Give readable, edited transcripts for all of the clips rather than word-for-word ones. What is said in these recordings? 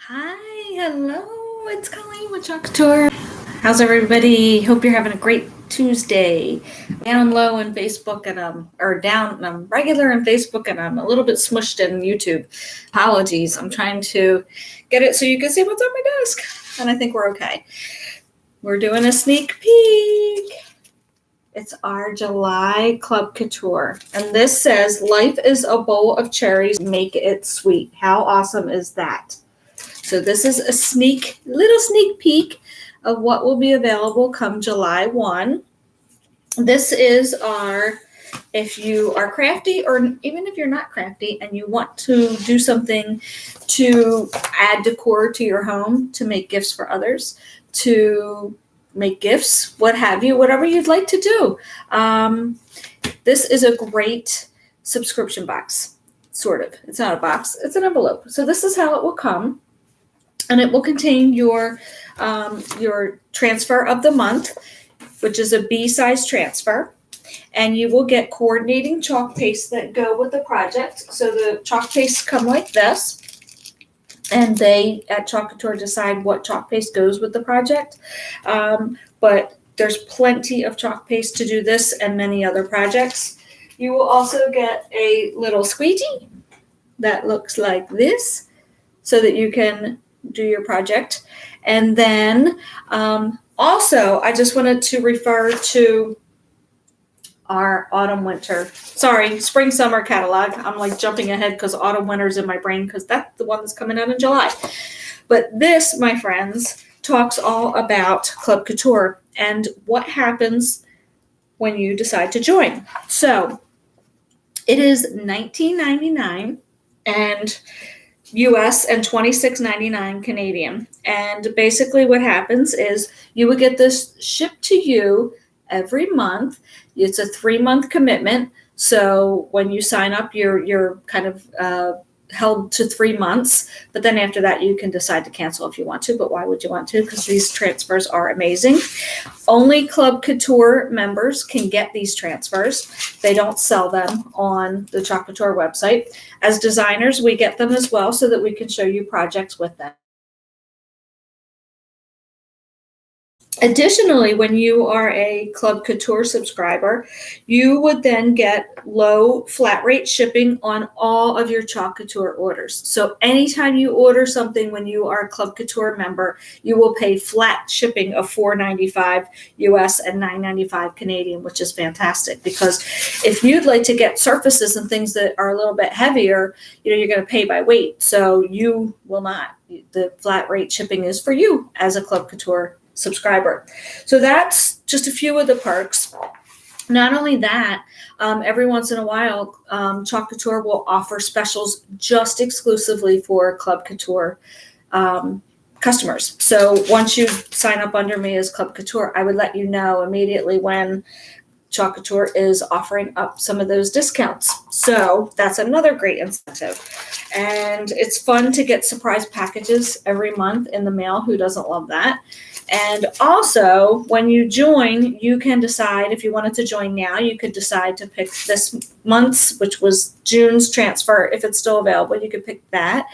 Hi, hello, it's Colleen with Couture. How's everybody? Hope you're having a great Tuesday. Down low in Facebook and or down regular in Facebook and I'm a little bit smushed in YouTube. Apologies. I'm trying to get it so you can see what's on my desk, and I think we're okay. We're doing a sneak peek. It's our July Club Couture, and this says, "Life is a bowl of cherries. Make it sweet." How awesome is that? So this is a little sneak peek of what will be available come July 1. This is if you are crafty, or even if you're not crafty and you want to do something to add decor to your home, to make gifts for others, to make gifts, what have you, whatever you'd like to do. This is a great subscription box, sort of. It's not a box, it's an envelope. So this is how it will come. And it will contain your transfer of the month, which is a B-size transfer. And you will get coordinating chalk paste that go with the project. So the chalk pastes come like this. And they, at Chalk Couture, decide what chalk paste goes with the project. But there's plenty of chalk paste to do this and many other projects. You will also get a little squeegee that looks like this, so that you can do your project. And then also, I just wanted to refer to our spring summer catalog. I'm like jumping ahead because autumn winter's in my brain because that's the one that's coming out in July. But this, my friends, talks all about Club Couture and what happens when you decide to join. So it is $19.99 and US and $26.99 Canadian. And basically what happens is you would get this shipped to you every month. It's a 3-month commitment. So when you sign up, you're kind of held to 3 months. But then after that, you can decide to cancel if you want to. But why would you want to? Because these transfers are amazing. Only Club Couture members can get these transfers. They don't sell them on the Chalk Couture website. As designers, we get them as well so that we can show you projects with them. Additionally, when you are a Club Couture subscriber, you would then get low flat rate shipping on all of your Chalk Couture orders. So anytime you order something when you are a Club Couture member, you will pay flat shipping of $4.95 US and $9.95 Canadian, which is fantastic, because if you'd like to get surfaces and things that are a little bit heavier, you're going to pay by weight. So you will not. The flat rate shipping is for you as a Club Couture subscriber. So that's just a few of the perks. Not only that, every once in a while, Chalk Couture will offer specials just exclusively for Club Couture customers. So once you sign up under me as Club Couture, I would let you know immediately when Chalk Couture is offering up some of those discounts. So that's another great incentive. And it's fun to get surprise packages every month in the mail. Who doesn't love that? And also, when you join, you can decide, if you wanted to join now, you could decide to pick this month's, which was June's transfer. If it's still available, you could pick that.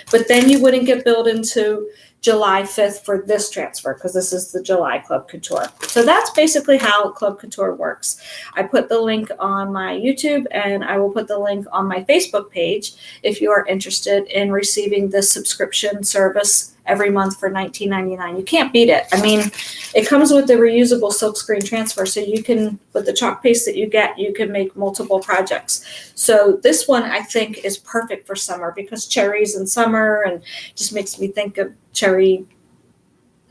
But then you wouldn't get billed into July 5th for this transfer, because this is the July Club Couture. So that's basically how Club Couture works. I put the link on my YouTube, and I will put the link on my Facebook page if you are interested in receiving this subscription service every month for $19.99. You can't beat it. I mean, it comes with the reusable silkscreen transfer, so you can, with the chalk paste that you get, you can make multiple projects. So this one, I think, is perfect for summer, because cherries in summer, and just makes me think of cherry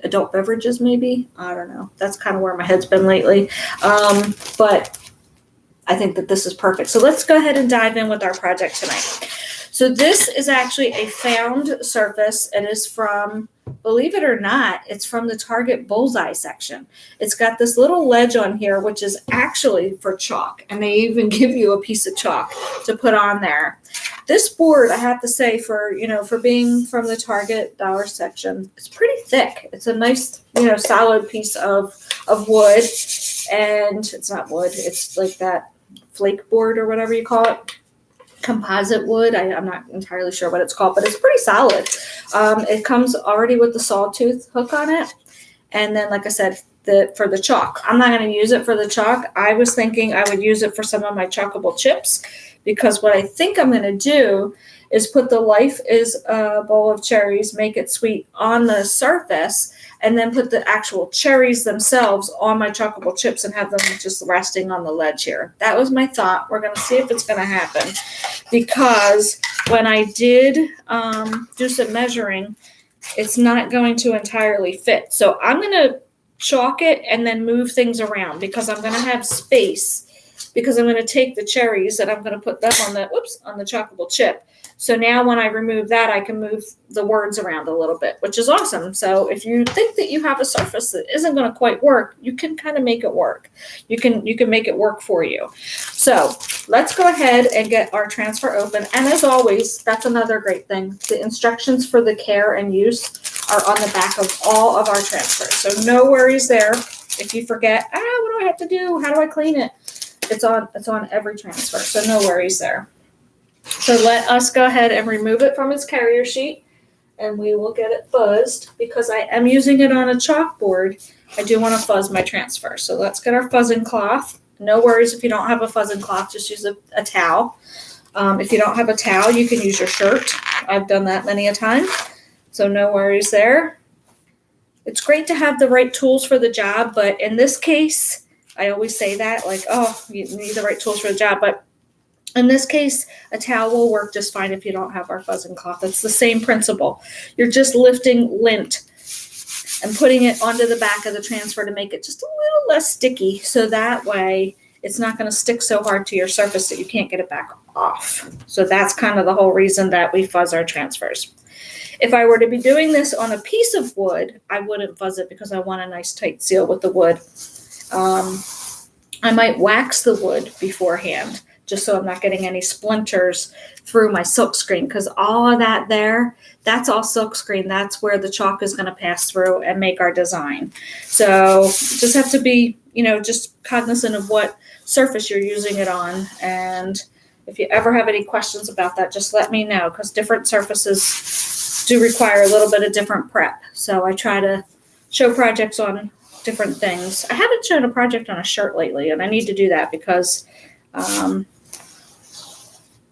adult beverages, maybe. I don't know. That's kind of where my head's been lately. But I think that this is perfect. So let's go ahead and dive in with our project tonight. So this is actually a found surface. It is from, believe it or not, it's from the Target Bullseye section. It's got this little ledge on here, which is actually for chalk. And they even give you a piece of chalk to put on there. This board, I have to say, for being from the Target dollar section, it's pretty thick. It's a nice, solid piece of wood. And it's not wood. It's like that flake board or whatever you call it. composite wood. I'm not entirely sure what it's called, but it's pretty solid. It comes already with the sawtooth hook on it. And then, like I said, for the chalk, I'm not going to use it for the chalk. I was thinking I would use it for some of my chalkable chips, because what I think I'm going to do is put the Life is a bowl of cherries, make it sweet on the surface, and then put the actual cherries themselves on my chalkable chips and have them just resting on the ledge here. That was my thought. We're going to see if it's going to happen, because when I did do some measuring, it's not going to entirely fit. So I'm going to chalk it and then move things around, because I'm going to have space, because I'm going to take the cherries and I'm going to put them on the chalkable chip. So now when I remove that, I can move the words around a little bit, which is awesome. So if you think that you have a surface that isn't going to quite work, you can kind of make it work. You can make it work for you. So let's go ahead and get our transfer open. And as always, that's another great thing. The instructions for the care and use are on the back of all of our transfers. So no worries there. If you forget, what do I have to do? How do I clean it? It's on every transfer. So no worries there. So let us go ahead and remove it from its carrier sheet, and we will get it fuzzed. Because I am using it on a chalkboard, I do want to fuzz my transfer. So let's get our fuzzing cloth. No worries if you don't have a fuzzing cloth, just use a towel. If you don't have a towel, you can use your shirt. I've done that many a time. So no worries there. It's great to have the right tools for the job, but in this case, I always say that, like, oh, you need the right tools for the job, but in this case, a towel will work just fine if you don't have our fuzzing cloth. It's the same principle. You're just lifting lint and putting it onto the back of the transfer to make it just a little less sticky, so that way it's not going to stick so hard to your surface that you can't get it back off. So that's kind of the whole reason that we fuzz our transfers. If I were to be doing this on a piece of wood, I wouldn't fuzz it because I want a nice tight seal with the wood. I might wax the wood beforehand, just so I'm not getting any splinters through my silk screen, because all of that there, that's all silk screen. That's where the chalk is going to pass through and make our design. So just have to be, just cognizant of what surface you're using it on. And if you ever have any questions about that, just let me know, because different surfaces do require a little bit of different prep. So I try to show projects on different things. I haven't shown a project on a shirt lately, and I need to do that, because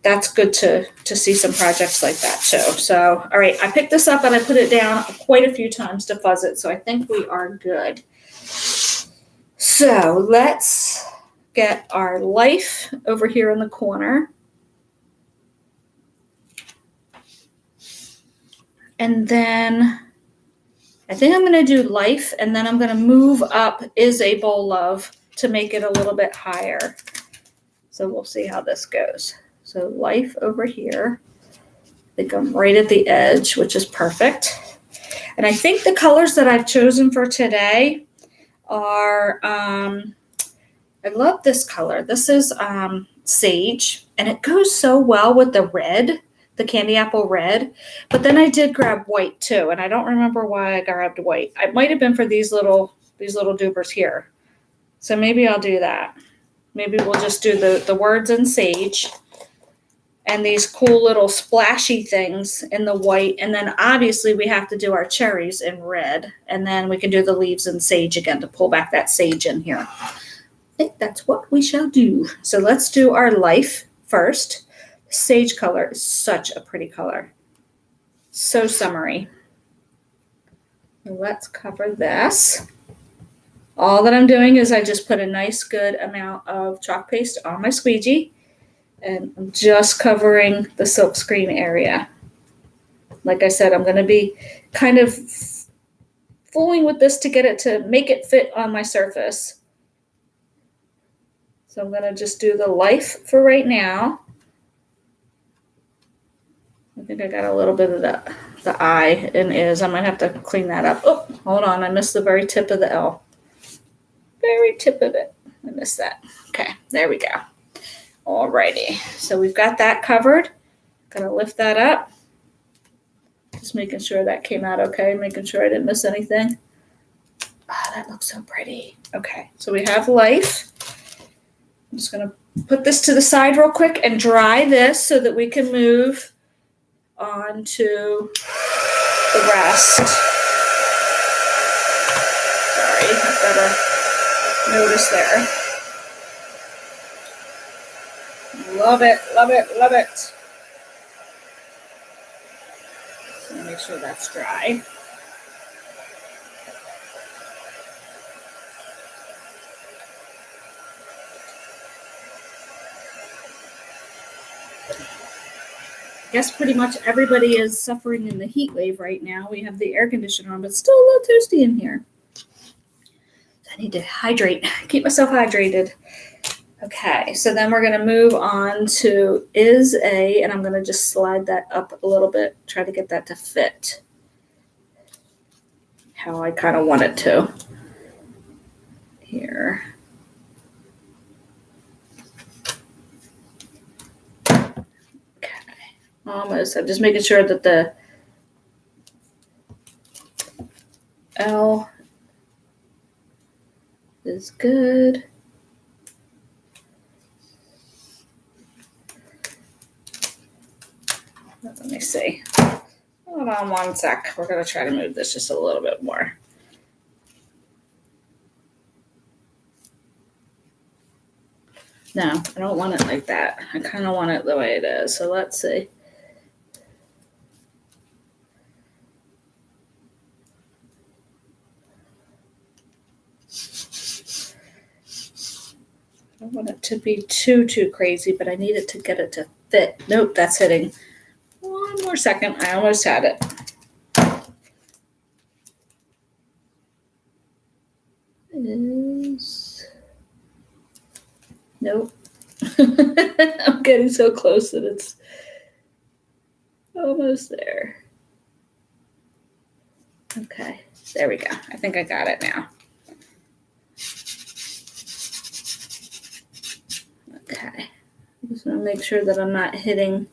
that's good to see some projects like that too. So, all right, I picked this up and I put it down quite a few times to fuzz it. So I think we are good. So let's get our Life over here in the corner. And then I think I'm going to do Life, and then I'm going to move up Is a Bowl of to make it a little bit higher. So we'll see how this goes. So Life over here. I think I'm right at the edge, which is perfect. And I think the colors that I've chosen for today are, I love this color. This is Sage, and it goes so well with the red, the candy apple red. But then I did grab white too, and I don't remember why I grabbed white. It might have been for these little doobers here. So maybe I'll do that. Maybe we'll just do the words in Sage and these cool little splashy things in the white. And then obviously we have to do our cherries in red. And then we can do the leaves in Sage again to pull back that sage in here. I think that's what we shall do. So let's do our Life first. Sage color is such a pretty color. So summery. Let's cover this. All that I'm doing is I just put a nice good amount of chalk paste on my squeegee, and I'm just covering the silk screen area. Like I said, I'm going to be kind of fooling with this to get it to make it fit on my surface. So I'm going to just do the Life for right now. I think I got a little bit of the I in Is. I might have to clean that up. Oh, hold on. I missed the very tip of the L. Very tip of it. I missed that. Okay, there we go. Alrighty. So we've got that covered. Gonna lift that up. Just making sure that came out okay. Making sure I didn't miss anything. Ah, that looks so pretty. Okay, so we have Life. I'm just going to put this to the side real quick and dry this so that we can move on to the rest. Sorry, I've got a notice there. Love it, love it, love it. So make sure that's dry. I guess pretty much everybody is suffering in the heat wave right now. We have the air conditioner on, but it's still a little toasty in here. I need to hydrate, keep myself hydrated. Okay, so then we're going to move on to is a, and I'm going to just slide that up a little bit, try to get that to fit how I kind of want it to. Here. Almost. I'm just making sure that the L is good. Let me see. Hold on one sec. We're going to try to move this just a little bit more. No, I don't want it like that. I kind of want it the way it is. So let's see. I don't want it to be too crazy, but I need it to get it to fit. Nope, that's hitting. One more second. I almost had it. Nope. I'm getting so close that it's almost there. Okay, there we go. I think I got it now. Okay, I'm just gonna make sure that I'm not hitting.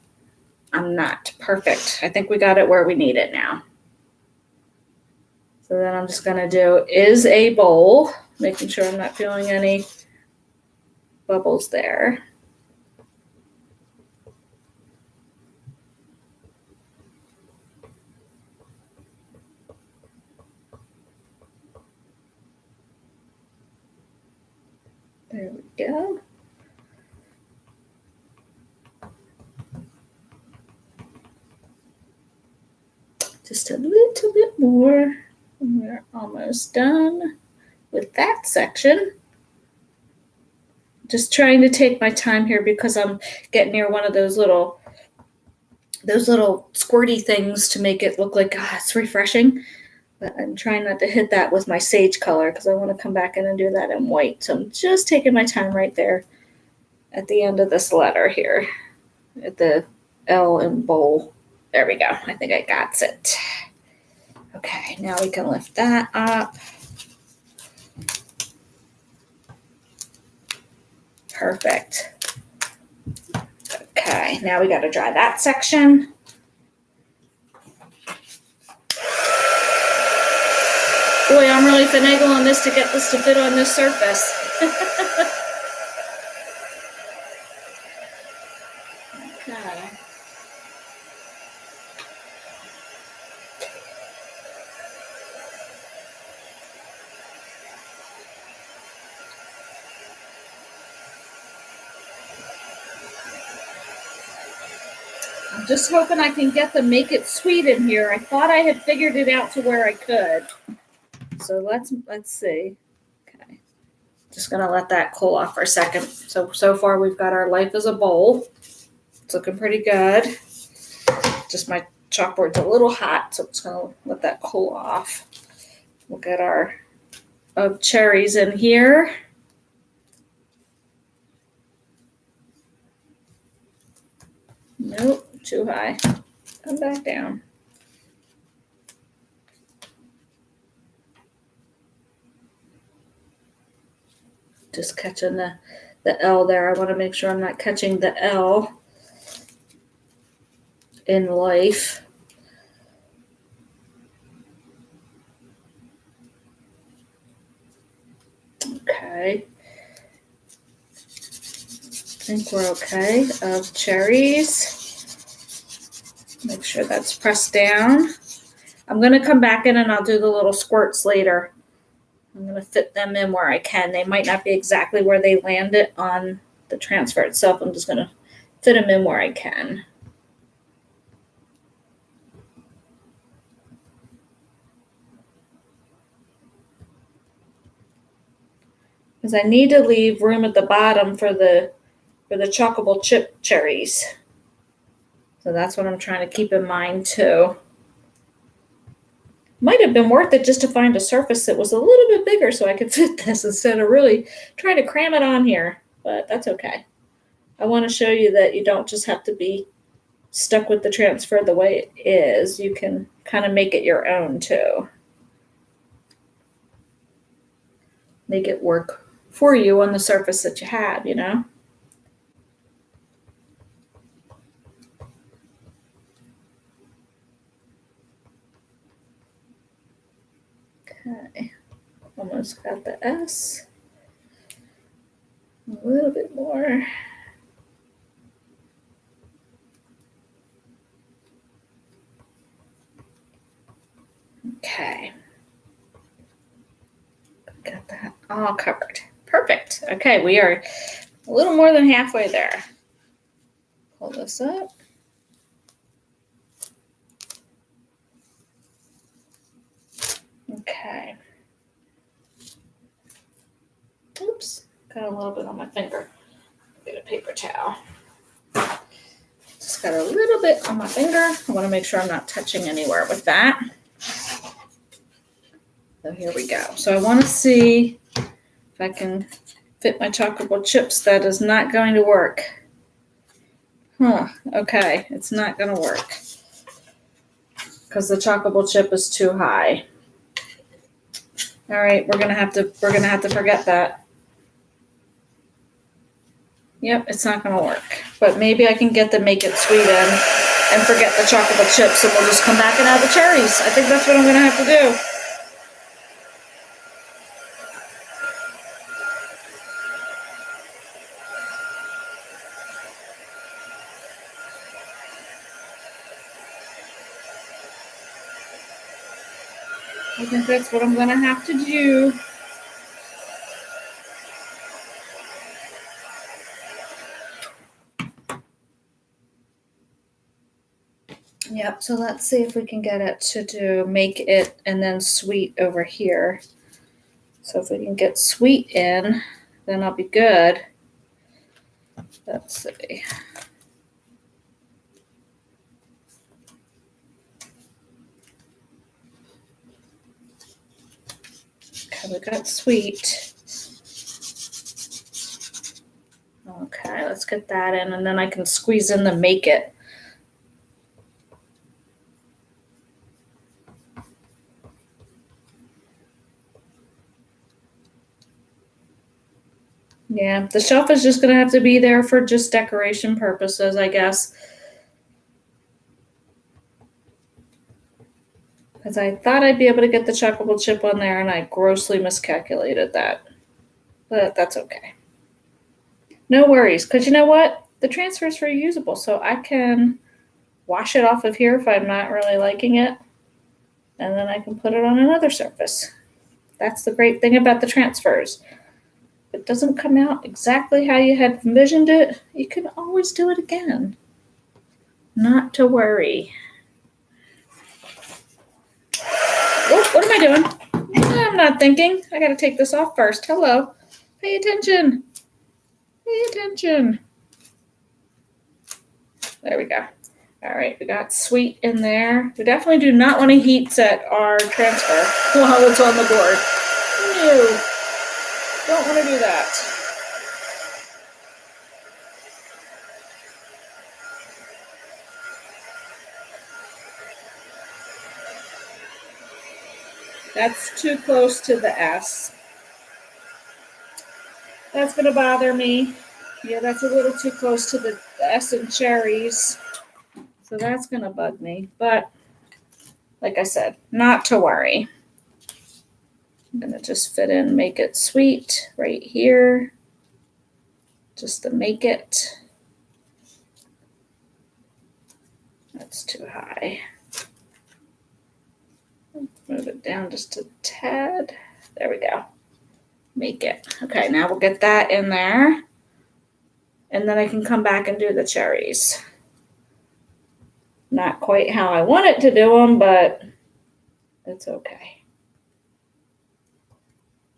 I'm not. Perfect. I think we got it where we need it now. So then I'm just gonna do is a bowl, making sure I'm not feeling any bubbles there. There we go. Just a little bit more. And we're almost done with that section. Just trying to take my time here because I'm getting near one of those little squirty things to make it look like it's refreshing. But I'm trying not to hit that with my sage color because I want to come back in and do that in white. So I'm just taking my time right there at the end of this letter here at the L in bowl. There we go. I think I got it. Okay, now we can lift that up. Perfect. Okay, now we got to dry that section. Boy, I'm really finagling this to get this to fit on this surface. Okay. I'm just hoping I can get the make it sweet in here. I thought I had figured it out to where I could. So let's see. Okay. Just gonna let that cool off for a second. So far we've got our life as a bowl. It's looking pretty good. Just my chalkboard's a little hot, so I'm just gonna let that cool off. We'll get our cherries in here. Nope, too high. Come back down. Just catching the L there. I want to make sure I'm not catching the L in life. Okay. think we're okay, of cherries. Make sure that's pressed down. I'm going to come back in and I'll do the little squirts later. I'm going to fit them in where I can. They might not be exactly where they landed on the transfer itself. I'm just going to fit them in where I can. Because I need to leave room at the bottom for the chockable chip cherries. So that's what I'm trying to keep in mind too. Might have been worth it just to find a surface that was a little bit bigger so I could fit this instead of really trying to cram it on here, but that's okay. I want to show you that you don't just have to be stuck with the transfer the way it is. You can kind of make it your own too. Make it work for you on the surface that you have, you know? Okay, almost got the S. A little bit more. Okay. Got that all covered. Perfect. Okay, we are a little more than halfway there. Pull this up. Okay. Oops, got a little bit on my finger. Get a paper towel. Just got a little bit on my finger. I want to make sure I'm not touching anywhere with that. So here we go. So I want to see if I can fit my chocolate chips. That is not going to work. Okay, it's not going to work because the chocolate chip is too high. All right, we're gonna have to forget that. Yep, it's not gonna work. But maybe I can get the make it sweet in and forget the chocolate chips, and we'll just come back and add the cherries. I think that's what I'm gonna have to do. I think that's what I'm gonna have to do. Yep, so let's see if we can get it to do make it and then sweet over here. So if we can get sweet in, then I'll be good. Let's see. Okay, we got sweet. Okay, let's get that in, and then I can squeeze in the make it. Yeah, the shelf is just going to have to be there for just decoration purposes, I guess. Because I thought I'd be able to get the chocolate chip on there, and I grossly miscalculated that. But that's okay. No worries, because you know what? The transfer is reusable, so I can wash it off of here if I'm not really liking it, and then I can put it on another surface. That's the great thing about the transfers. If it doesn't come out exactly how you had envisioned it, you can always do it again. Not to worry. Oh, what am I doing? I'm not thinking. I got to take this off first. Hello. Pay attention. Pay attention. There we go. All right, we got sweet in there. We definitely do not want to heat set our transfer while it's on the board. No. Don't want to do that. That's too close to the S. That's going to bother me. Yeah, that's a little too close to the S and cherries. So that's going to bug me. But like I said, not to worry. I'm going to just fit in, make it sweet right here. just to make it. That's too high. Move it down just a tad. There we go. Make it. Okay, now we'll get that in there. And then I can come back and do the cherries. Not quite how I want it to do them, but it's okay.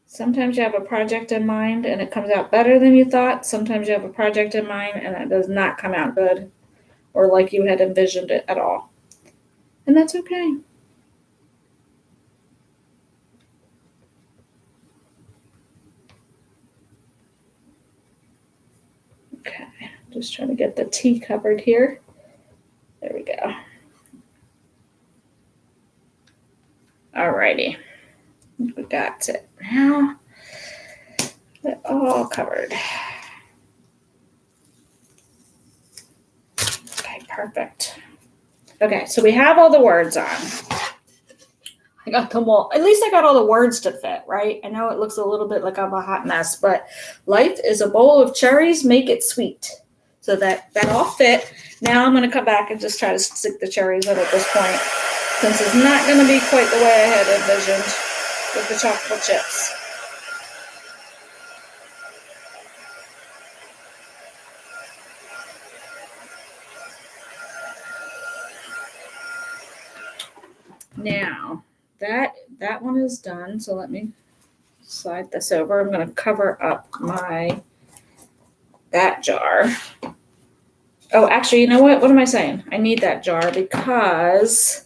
Sometimes you have a project in mind and it comes out better than you thought. Sometimes you have a project in mind and it does not come out good or like you had envisioned it at all. And that's okay. Okay, just trying to get the T covered here. There we go. Alrighty, we got it now. They're all covered. Okay, perfect. Okay, so we have all the words on. I got them all. At least I got all the words to fit, right? I know it looks a little bit like I'm a hot mess, but life is a bowl of cherries, make it sweet. So that all fit. Now I'm going to come back and just try to stick the cherries in at this point, since it's not going to be quite the way I had envisioned with the chocolate chips. Now, that one is done, so let me slide this over. I'm going to cover up that jar. Oh, actually, you know what? What am I saying? I need that jar because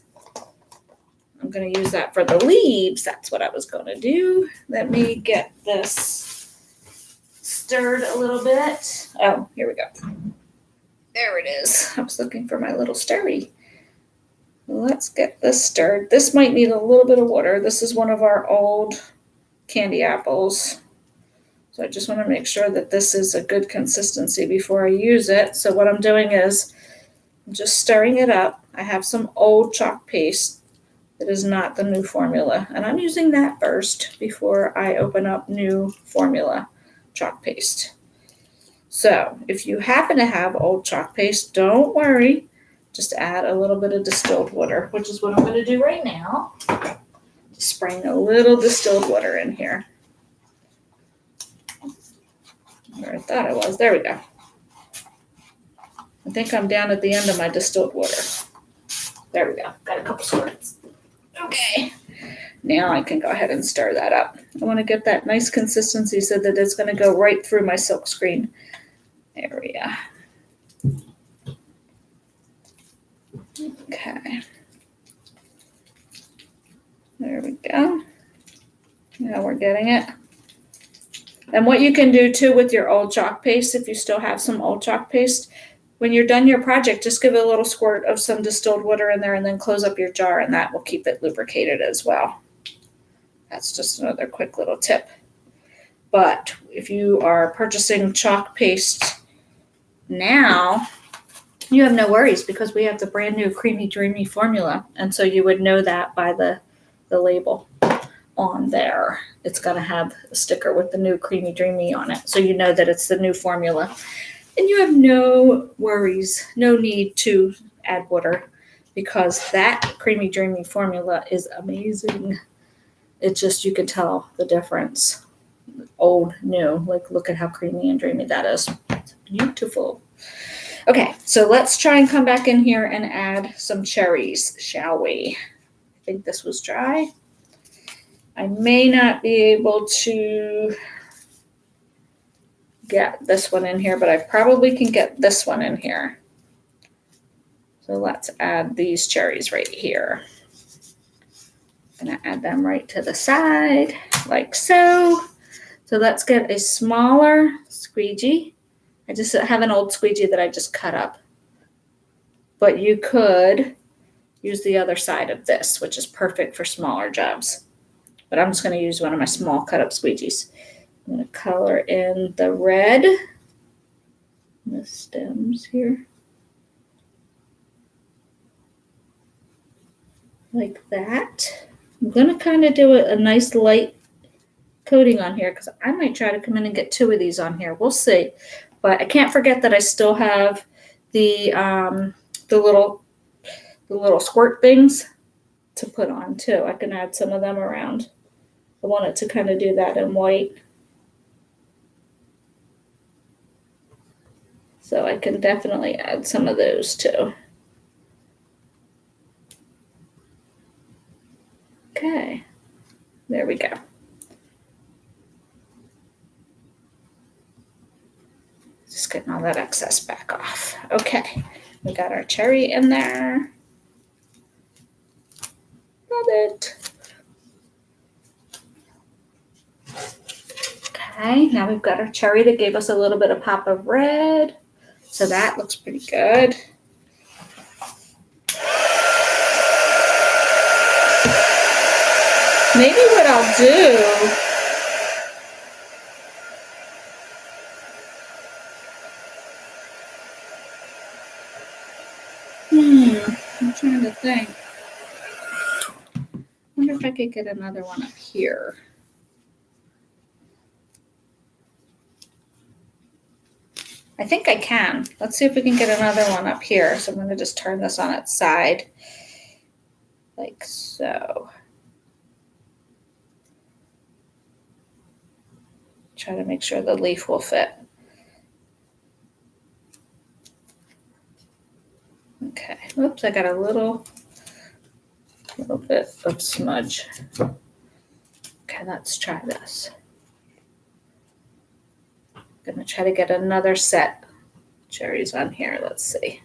I'm going to use that for the leaves. That's what I was going to do. Let me get this stirred a little bit. Oh, here we go. There it is. I was looking for my little stirry. Let's get this stirred. This might need a little bit of water. This is one of our old candy apples. So I just want to make sure that this is a good consistency before I use it. So what I'm doing is I'm just stirring it up. I have some old chalk paste that is not the new formula. And I'm using that first before I open up new formula chalk paste. So if you happen to have old chalk paste, don't worry. Just add a little bit of distilled water, which is what I'm going to do right now. Just spraying a little distilled water in here. Where I thought I was. There we go. I think I'm down at the end of my distilled water. There we go. Got a couple squirts. Okay. Now I can go ahead and stir that up. I want to get that nice consistency so that it's going to go right through my silk screen area. Okay. There we go. Now we're getting it. And what you can do too with your old chalk paste, if you still have some old chalk paste, when you're done your project, just give it a little squirt of some distilled water in there and then close up your jar, and that will keep it lubricated as well. That's just another quick little tip. But if you are purchasing chalk paste now, you have no worries because we have the brand new Creamy Dreamy formula. And so you would know that by the label on there. It's going to have a sticker with the new Creamy Dreamy on it. So you know that it's the new formula. And you have no worries, no need to add water because that Creamy Dreamy formula is amazing. It's just, you can tell the difference. Old, new, like look at how creamy and dreamy that is. It's beautiful. Okay, so let's try and come back in here and add some cherries, shall we? I think this was dry. I may not be able to get this one in here, but I probably can get this one in here. So let's add these cherries right here. I'm gonna add them right to the side, like so. So let's get a smaller squeegee. I just have an old squeegee that I just cut up. But you could use the other side of this, which is perfect for smaller jobs. But I'm just going to use one of my small cut up squeegees. I'm going to color in the red, the stems here. Like that. I'm going to kind of do a nice light coating on here because I might try to come in and get two of these on here. We'll see. But I can't forget that I still have the little squirt things to put on too. I can add some of them around. I wanted to kind of do that in white. So I can definitely add some of those too. Okay, there we go. Just getting all that excess back off. Okay, we got our cherry in there. Love it. Okay, now we've got our cherry that gave us a little bit of pop of red. So that looks pretty good. Maybe what I'll do, I'm trying to think. I wonder if I could get another one up here. I think I can. Let's see if we can get another one up here. So I'm going to just turn this on its side, like so. Try to make sure the leaf will fit. Okay, oops, I got a little bit of smudge. Okay, let's try this. I'm gonna try to get another set of cherries on here. Let's see.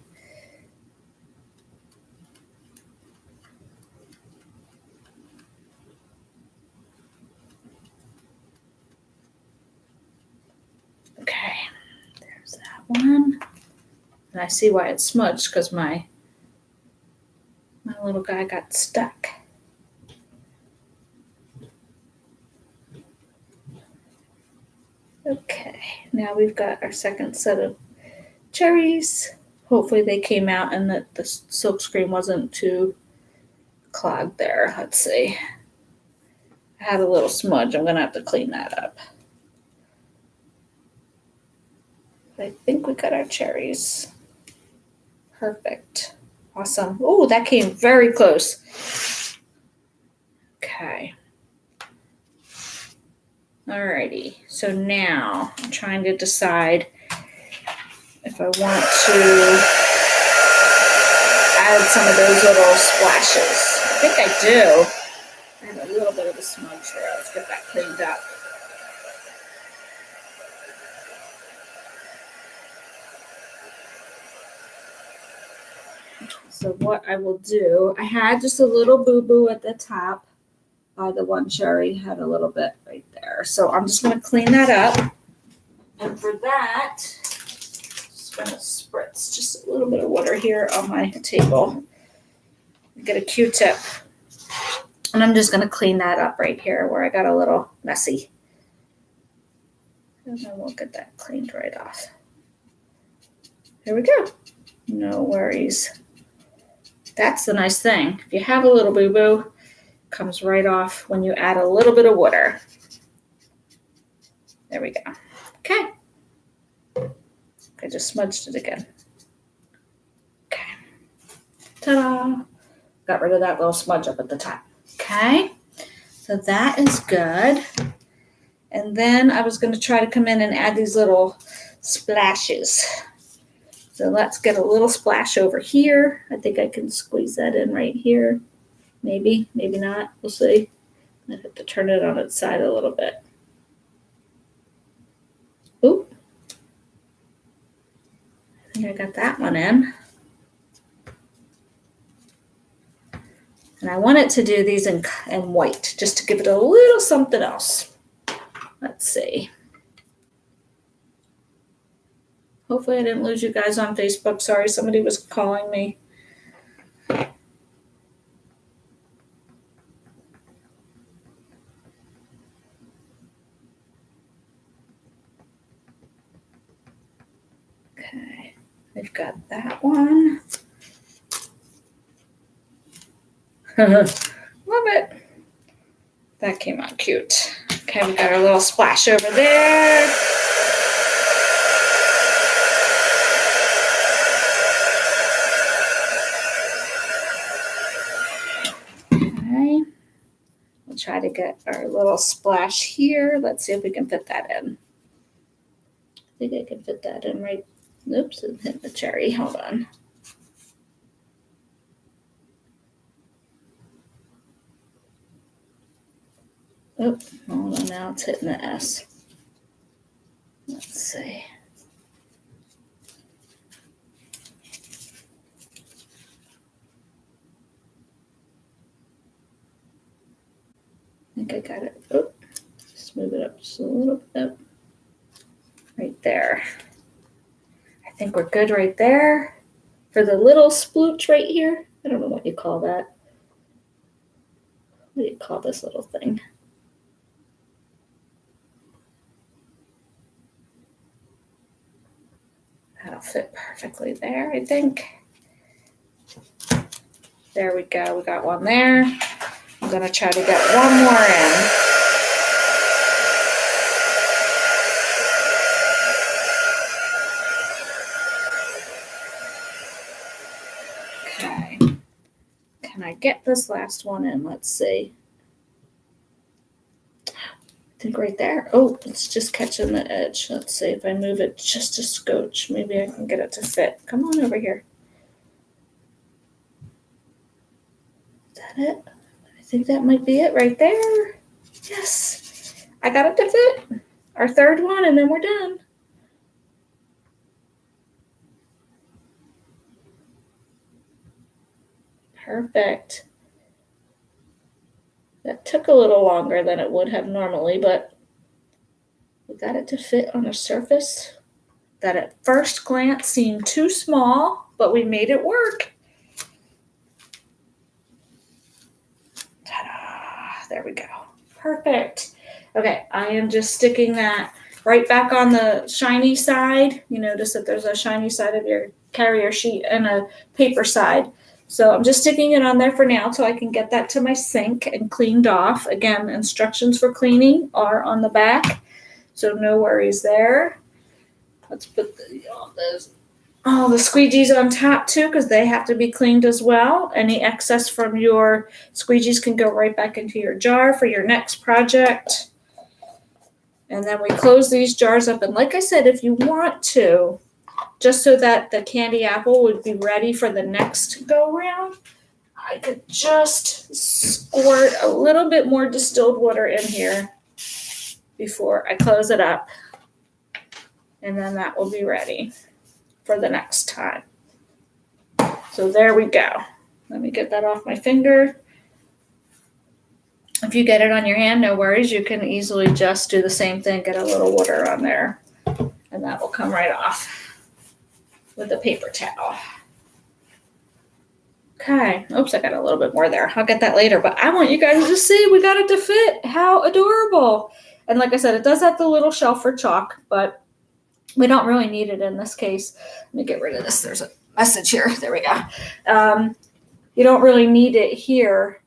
Okay, there's that one. And I see why it's smudged, because my little guy got stuck. Okay, now we've got our second set of cherries. Hopefully they came out and that the silk screen wasn't too clogged there. Let's see. I had a little smudge. I'm going to have to clean that up. I think we got our cherries. Perfect. Awesome. Oh, that came very close. Okay. Alrighty. So now I'm trying to decide if I want to add some of those little splashes. I think I do. I have a little bit of a smudge there. Let's get that cleaned up. So what I will do, I had just a little boo-boo at the top. The one cherry had a little bit right there. So I'm just going to clean that up. And for that, just going to spritz just a little bit of water here on my table. Get a Q-tip. And I'm just going to clean that up right here where I got a little messy. And then we'll get that cleaned right off. There we go. No worries. That's the nice thing. If you have a little boo-boo, it comes right off when you add a little bit of water. There we go. Okay. I just smudged it again. Okay. Ta-da. Got rid of that little smudge up at the top. Okay. So that is good. And then I was going to try to come in and add these little splashes. So let's get a little splash over here. I think I can squeeze that in right here. Maybe, maybe not. We'll see. I have to turn it on its side a little bit. Oop. I think I got that one in. And I wanted to do these in white, just to give it a little something else. Let's see. Hopefully I didn't lose you guys on Facebook. Sorry, somebody was calling me. Okay, we've got that one. Love it. That came out cute. Okay, we got our little splash over there. try to get our little splash here. Let's see if we can fit that in. I think I can fit that in right. Oops, it hit the cherry. Hold on. Oh, hold on, now it's hitting the S. Let's see. I think I got it. Oh, just move it up just a little bit. Right there. I think we're good right there. For the little splooch right here. I don't know what you call that. What do you call this little thing? That'll fit perfectly there, I think. There we go. We got one there. I'm going to try to get one more in. Okay. Can I get this last one in? Let's see. I think right there. Oh, it's just catching the edge. Let's see if I move it just a scotch. Maybe I can get it to fit. Come on over here. Is that it? I think that might be it right there. Yes. I got it to fit. Our third one, and then we're done. Perfect. That took a little longer than it would have normally, but we got it to fit on a surface that at first glance seemed too small, but we made it work. Ta-da! There we go. Perfect. Okay, I am just sticking that right back on the shiny side. You notice that there's a shiny side of your carrier sheet and a paper side. So I'm just sticking it on there for now so I can get that to my sink and cleaned off. Again, instructions for cleaning are on the back, so no worries there. Let's put all the squeegees on top too, because they have to be cleaned as well. Any excess from your squeegees can go right back into your jar for your next project. And then we close these jars up. And like I said, if you want to, just so that the candy apple would be ready for the next go round, I could just squirt a little bit more distilled water in here before I close it up. And then that will be ready for the next time. So there we go. Let me get that off my finger. If you get it on your hand, no worries. You can easily just do the same thing, get a little water on there, and that will come right off with a paper towel. Okay. Oops, I got a little bit more there. I'll get that later, but I want you guys to see we got it to fit. How adorable. And like I said, it does have the little shelf for chalk, but we don't really need it in this case. Let me get rid of this. There's a message here. There we go. You don't really need it here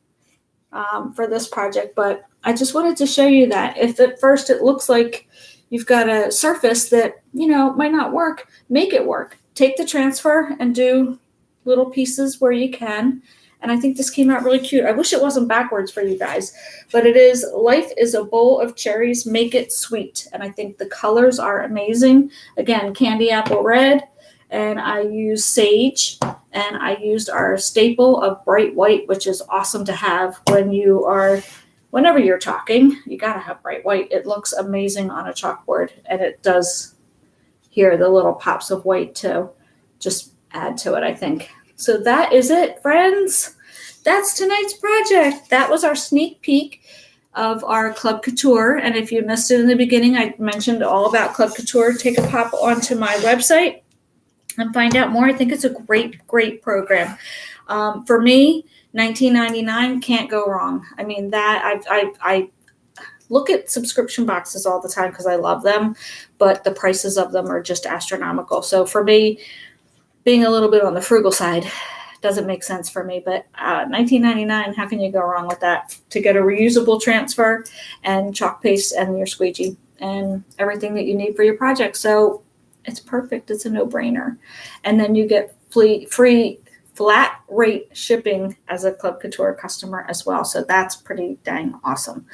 for this project, but I just wanted to show you that if at first it looks like you've got a surface that, might not work, make it work. Take the transfer and do little pieces where you can. And I think this came out really cute. I wish it wasn't backwards for you guys, but it is. Life is a bowl of cherries. Make it sweet. And I think the colors are amazing. Again, candy apple red, and I used sage, and I used our staple of bright white, which is awesome to have whenever you're talking. You got to have bright white. It looks amazing on a chalkboard, and it does here the little pops of white to just add to it, I think. So that is it, friends. That's tonight's project. That was our sneak peek of our Club Couture. And if you missed it in the beginning, I mentioned all about Club Couture. Take a pop onto my website and find out more. I think it's a great, great program. For me, $19.99 can't go wrong. I mean, that I look at subscription boxes all the time because I love them, but the prices of them are just astronomical. So for me, being a little bit on the frugal side doesn't make sense for me, but $19.99, how can you go wrong with that? To get a reusable transfer and chalk paste and your squeegee and everything that you need for your project. So it's perfect. It's a no-brainer. And then you get free flat rate shipping as a Club Couture customer as well. So that's pretty dang awesome.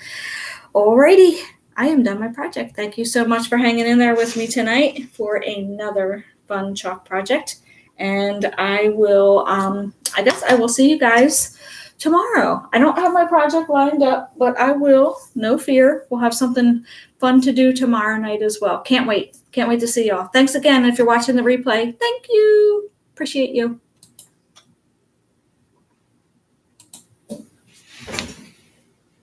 Alrighty, I am done my project. Thank you so much for hanging in there with me tonight for another fun chalk project. And I will, I guess I will see you guys tomorrow. I don't have my project lined up, but I will, no fear. We'll have something fun to do tomorrow night as well. Can't wait. Can't wait to see y'all. Thanks again if you're watching the replay. Thank you. Appreciate you.